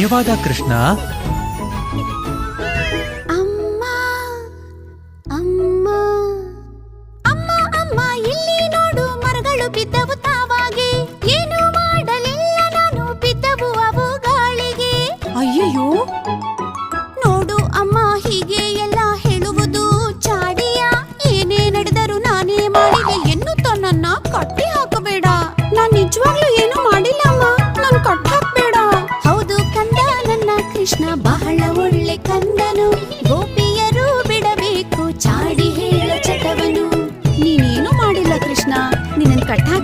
ಧನ್ಯವಾದ ಕೃಷ್ಣ. ಅಮ್ಮ ಅಮ್ಮ ಅಮ್ಮ ಅಮ್ಮ ಇಲ್ಲಿ ನೋಡು, ಮರಗಳು ಬಿದ್ದವು ತಾವಾಗಿ. ಏನು ಮಾಡಲಿಲ್ಲ ನಾನು, ಬಿದ್ದವು ಅವು ಗಾಳಿಗೆ. ಅಯ್ಯಯ್ಯೋ, ನೋಡು ಅಮ್ಮ, ಹೀಗೆ ಎಲ್ಲ ಹೇಳುವುದು ಚಾಡಿಯ. ಏನೇ ನಡೆದರೂ ನಾನೇ ಮಾಡಿದೆ ಎನ್ನುತ್ತ ನನ್ನ ಕಟ್ಟಿ ಹಾಕಬೇಡ. ನಾನ್ ನಿಜವಾಗ್ಲೂ ಏನು ಮಾಡಿಲ್ಲ ಅಮ್ಮ, ನನ್ ಕಟ್ಟಿ ಹಾಕ್ಬೇಡ. ಹೌದು ಕಂದ ನನ್ನ ಕೃಷ್ಣ, ಬಹಳ